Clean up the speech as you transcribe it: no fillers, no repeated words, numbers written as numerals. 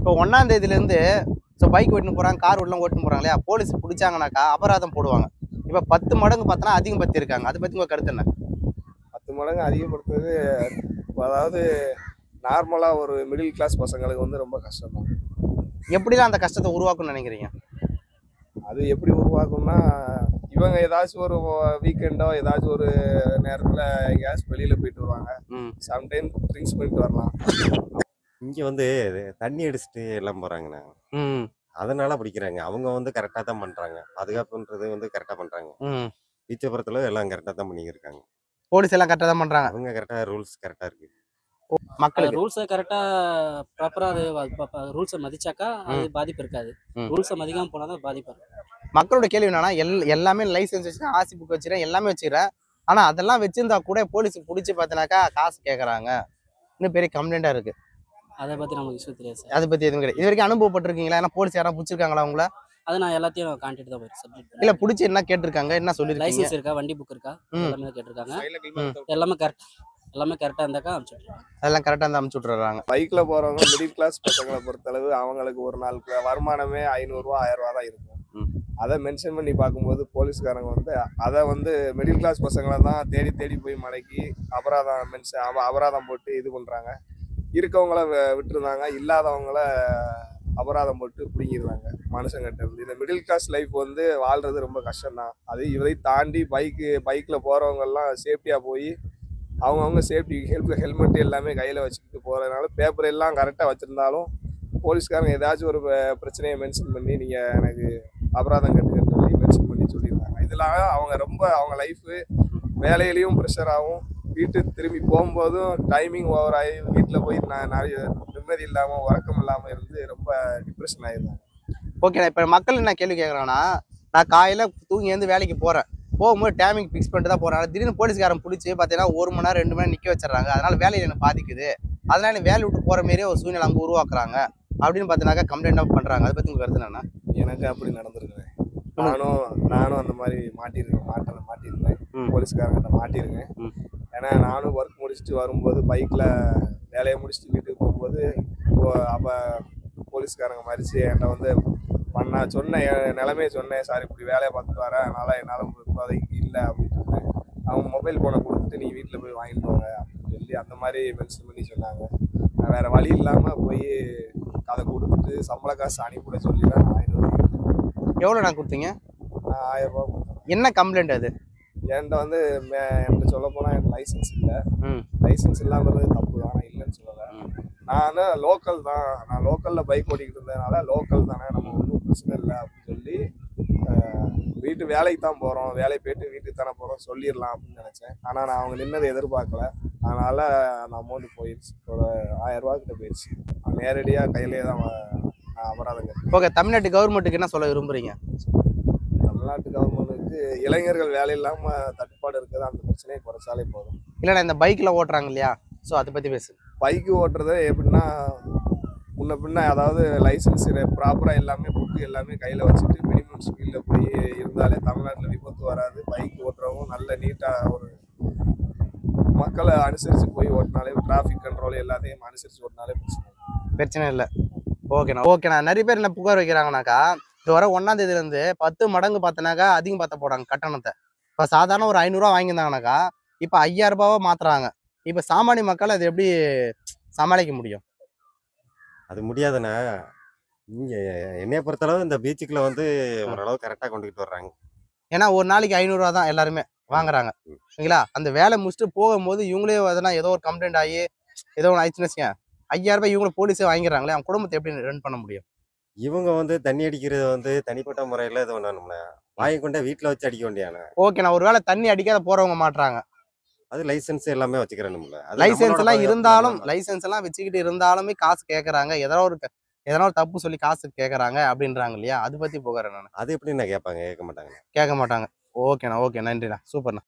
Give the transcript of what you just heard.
இப்போ 1ஆம் தேதியிலேருந்து பைக் ஓட்டின்னு போகிறாங்க, கார் ஓட்டலாம் ஓட்டின்னு போகிறாங்க இல்லையா, போலீஸ் பிடிச்சாங்கனாக்கா அபராதம் போடுவாங்க. இப்போ 10 மடங்கு பார்த்தோன்னா அதிகப்படுத்தியிருக்காங்க. அதை பற்றி உங்கள் கருத்து என்ன? 10 மடங்கு அதிகப்படுத்துறது, அதாவது நார்மலாக ஒரு மிடில் கிளாஸ் பசங்களுக்கு வந்து ரொம்ப கஷ்டம் தான். எப்படிலாம் அந்த கஷ்டத்தை உருவாக்கும்னு நினைக்கிறீங்க? அது எப்படி உருவாக்கும்னா, இவங்க ஏதாச்சும் ஒரு வீக்கெண்டோ ஏதாச்சும் ஒரு நேரத்தில் எங்கேயாச்சும் வெளியில் போயிட்டு வருவாங்க. சம்டைம் ட்ரிங்க்ஸ் பண்ணிட்டு வரலாம். இங்கே வந்து தண்ணி அடிச்சுட்டு எல்லாம் போகிறாங்கண்ணா, அதனால பிடிக்கிறாங்க. அவங்க வந்து கரெக்டாக தான் பண்ணுறாங்க, பாதுகாப்புன்றது வந்து கரெக்டாக பண்ணுறாங்க. பீச்சப்புறத்தில் எல்லாம் கரெக்டாக தான் பண்ணிக்கிருக்காங்க. போலீஸ் எல்லாம் கரெக்டாக தான் பண்ணுறாங்க. அவங்க கரெக்டாக ரூல்ஸ் கரெக்டாக இருக்குது. மக்களுக்கு ரூல்ஸை கரெக்டாக ப்ராப்பராக அது ரூல்ஸை மதிச்சாக்கா அது பாதிப்பு இருக்காது. ரூல்ஸை மதிக்காமல் போனால் தான் பாதிப்பு இருக்கும். மக்களோட கேள்வி என்னன்னா, எல்லாமே லைசன்ஸ் வச்சுக்கிறேன், ஆர்சி புக் வச்சுக்கிறேன், எல்லாமே வச்சுக்கிறேன். ஆனால் அதெல்லாம் வச்சிருந்தா கூட போலீஸ் பிடிச்சி பார்த்தினாக்கா காசு கேட்குறாங்க. இன்னும் பெரிய கம்ப்ளைண்ட்டாக இருக்குது. அதை பற்றி நமக்கு விஷயம் தெரியாது சார். அதை பற்றி எதுவும் கிடையாது. இது வரைக்கும் அனுபவப்பட்டிருக்கீங்களா? ஏன்னா போலீஸ் யாராவது பிடிச்சிருக்காங்களா உங்களை? அதை நான் எல்லாத்தையும் கான்டாக்ட் தான் போயிட்டு சப்மிட் இல்லை பிடிச்சி என்ன கேட்டிருக்காங்க, என்ன சொல்லியிருக்காங்க? லைசன்ஸ் இருக்கா, வண்டி புக் இருக்கா, எல்லாமே கேட்டிருக்காங்க. எல்லாமே கரெக்டாக இருந்தாக்கா அனுப்பிச்சுட்ருக்காங்க. அதெல்லாம் கரெக்டாக இருந்தால் அனுப்பிச்சு விட்றாங்க. பைக்கில் போகிறவங்க மிடில் கிளாஸ் பசங்களை பொறுத்தளவு அவங்களுக்கு ஒரு நாளுக்கு வருமானமே 500 1000 ரூபா தான் இருக்கும். அதை மென்ஷன் பண்ணி பார்க்கும்போது போலீஸ்காரங்க வந்து அதை வந்து மிடில் கிளாஸ் பசங்களை தான் தேடி தேடி போய் மடக்கி அபராதம் போட்டு இது பண்ணுறாங்க. இருக்கவங்கள விட்டுருந்தாங்க, இல்லாதவங்கள அபராதம் போட்டு பிடிங்கிடுறாங்க மனுஷங்கிட்ட இருந்து. இந்த மிடில் கிளாஸ் லைஃப் வந்து வாழ்றது ரொம்ப கஷ்டம்தான். அது இதை தாண்டி பைக்கில் போகிறவங்கெல்லாம் சேஃப்டியாக போய் அவங்கவுங்க சேஃப்டி ஹெல்மெட் எல்லாமே கையில் வச்சுக்கிட்டு போகிறதுனால பேப்பர் எல்லாம் கரெக்டாக வச்சுருந்தாலும் போலீஸ்காரங்க ஏதாச்சும் ஒரு பிரச்சனையை மென்ஷன் பண்ணி நீங்கள் எனக்கு அபராதம் கட்டுங்கன்னு சொல்லி மென்ஷன் பண்ணி சொல்லிடுறாங்க. இதெல்லாம் அவங்க லைஃபு வேலையிலையும் ப்ரெஷராகவும், வீட்டுக்கு திரும்பி போகும்போதும் டைமிங் ஓவர் ஆகி வீட்டில் போய் நிறைய நிம்மதி இல்லாமல் உறக்கம் இல்லாமல் இருந்து ரொம்ப டிப்ரெஷன் ஆகிடுறாங்க. ஓகே, இப்போ மக்கள் என்ன கேள்வி கேட்குறாங்கன்னா, நான் காலையில் தூங்கி எழுந்து வேலைக்கு போகிறேன், போகும்போது டைமிங் ஃபிக்ஸ் பண்ணிட்டு தான் போகிறாங்க. திடீர்னு போலீஸ்காரன் பிடிச்சி பார்த்தீங்கன்னா 1 மணி நேரம் 2 மணி நேரம் நிற்க வச்சிடறாங்க. அதனால் வேலையில் எனக்கு பாதிக்குது, அதனால் எனக்கு வேலை விட்டு போகிற மாரியே ஒரு சூழ்நிலை அங்கே உருவாக்குறாங்க அப்படின்னு பார்த்தீங்கன்னாக்கா கம்ப்ளைண்ட்டாக பண்ணுறாங்க. அதை பற்றி உங்கள் கருத்து என்னன்னா? எனக்கு அப்படி நடந்திருக்குறேன். நானும் அந்த மாதிரி மாட்டியிருந்தேன். போலீஸ்காரங்கிட்ட மாட்டியிருக்கேன். ஏன்னா நானும் ஒர்க் முடிச்சுட்டு வரும்போது பைக்கில் வேலையை முடிச்சுட்டு வீட்டுக்கு போகும்போது அப்போ போலீஸ்காரங்க மறித்து என்கிட்ட வந்து சொன்னேன், என் நிலைமையை சொன்னேன், சார் இப்படி வேலையை பார்த்துட்டு வரேன், அதனால் என்னால் இப்போதைக்கு இல்லை அப்படின்னு சொன்னேன். அவங்க மொபைல் ஃபோனை கொடுத்துட்டு நீ வீட்டில் போய் வாங்கிட்டு வாங்க அப்படின்னு சொல்லி அந்த மாதிரி மென்ஷன் பண்ணி சொன்னாங்க. நான் வேறு வழி இல்லாமல் போய் அதை கொடுத்துட்டு சம்பள காசு அனுப்பிவிட சொல்லி தான் நான் 500 ரூபா. எவ்வளோ நான் கொடுத்தீங்க? நான் 1000 ரூபா கொடுத்தேன். என்ன கம்ப்ளைண்ட் அது? என்கிட்ட வந்து என்கிட்ட சொல்ல போனால் எனக்கு லைசன்ஸ் இல்லை. லைசன்ஸ் இல்லாமல் தப்பு தான், நான் இல்லைன்னு சொல்லலை. நான் லோக்கல் தான், நான் லோக்கலில் பைக் ஓட்டிக்கிட்டு இருந்ததுனால லோக்கல் தானே, நம்ம ஒன்றும் பிரச்சனை இல்லை அப்படின்னு சொல்லி வீட்டு வேலைக்கு தான் போகிறோம், வேலைக்கு போயிட்டு வீட்டுக்கு தானே போகிறோம் சொல்லிடலாம் அப்படின்னு நினச்சேன். ஆனால் நான் அவங்க நின்னதை எதிர்பார்க்கல. அதனால் அந்த அமௌண்ட்டு போயிடுச்சு, ஒரு 1000 ரூபா கிட்ட போயிடுச்சு. நேரடியாக கையிலே தான் அபராதங்க. ஓகே, தமிழ்நாட்டு கவர்மெண்ட்டுக்கு என்ன சொல்ல விரும்புகிறீங்க? தமிழ்நாட்டு கவர்மெண்ட்டுக்கு இளைஞர்கள் வேலை இல்லாமல் தட்டுப்பாடு இருக்குது, அந்த பிரச்சனையை குறைச்சாலே போதும். இல்லைண்ணா, இந்த பைக்கில் ஓட்டுறாங்க இல்லையா, ஸோ அதை பற்றி பேசு. பைக்கு ஓட்டுறது எப்படின்னா முன்ன பின்ன, அதாவது லைசன்ஸ் ப்ராப்பராக எல்லாமே புக்கு எல்லாமே கையில் வச்சுட்டு மினிமம் ஸ்பீடில் போய் இருந்தாலே தமிழ்நாட்டில் விபத்து வராது. பைக் ஓட்டுறவங்க நல்ல நீட்டாக ஒரு மக்களை அனுசரித்து போய் ஓட்டினாலே, டிராஃபிக் கண்ட்ரோல் எல்லாத்தையும் அனுசரித்து ஓட்டினாலே பிரச்சனை இல்லை. ஓகேண்ணா. நிறைய பேர் என்ன புகார் வைக்கிறாங்கனாக்கா, இது வர 1ஆம் தேதியிலேருந்து 10 மடங்கு பார்த்தனாக்கா அதிகம் பார்த்த போகிறாங்க கட்டணத்தை. இப்போ சாதாரண ஒரு 500 ரூபா வாங்கியிருந்தாங்கனாக்கா இப்போ 5000 ரூபாவா மாற்றுறாங்க. இப்போ சாமானிய மக்கள் அது எப்படி சமாளிக்க முடியும்? அது முடியாதுண்ணா. இங்கே என்னைய பொறுத்தளவு இந்த பீச்சுக்குள்ள வந்து ஓரளவு கரெக்டாக கொண்டுகிட்டு வர்றாங்க. ஏன்னா ஒரு நாளைக்கு 500 ரூபா தான் எல்லாருமே வாங்குறாங்க, சரிங்களா? அந்த வேலை முடிச்சுட்டு போகும்போது இவங்களே எதனா ஏதோ ஒரு கம்ப்ளைண்ட் ஆகி ஏதோ ஒன்று ஆயிடுச்சுன்னு வச்சுக்கேன், 5000 ரூபாய் இவங்கள போலீஸே வாங்கிடுறாங்களே, அவங்க குடும்பத்தை எப்படி ரன் பண்ண முடியும்? இவங்க வந்து தண்ணி அடிக்கிறது வந்து தனிப்பட்ட முறையில் இது பண்ணணும்னா வாங்கி கொண்டே வீட்டில் வச்சு அடிக்க வேண்டியானே. ஓகேண்ணா, ஒரு வேளை தண்ணி அடிக்காத போறவங்க மாட்டுறாங்க, அது லைசன்ஸ் எல்லாமே வச்சுக்கிறேன்ல. லைசன்ஸ் எல்லாம் இருந்தாலும் லைசன்ஸ் எல்லாம் வச்சுக்கிட்டு இருந்தாலுமே காசு கேட்கறாங்க, எதனா ஒரு தப்பு சொல்லி காசு கேட்கறாங்க அப்படின்றாங்க இல்லையா? அது பத்தி போகிறேன் நான். அது எப்படி நான் கேட்பாங்க? கேட்க மாட்டாங்க. ஓகேண்ணா, ஓகே, நன்றிண்ணா, சூப்பர்ண்ணா.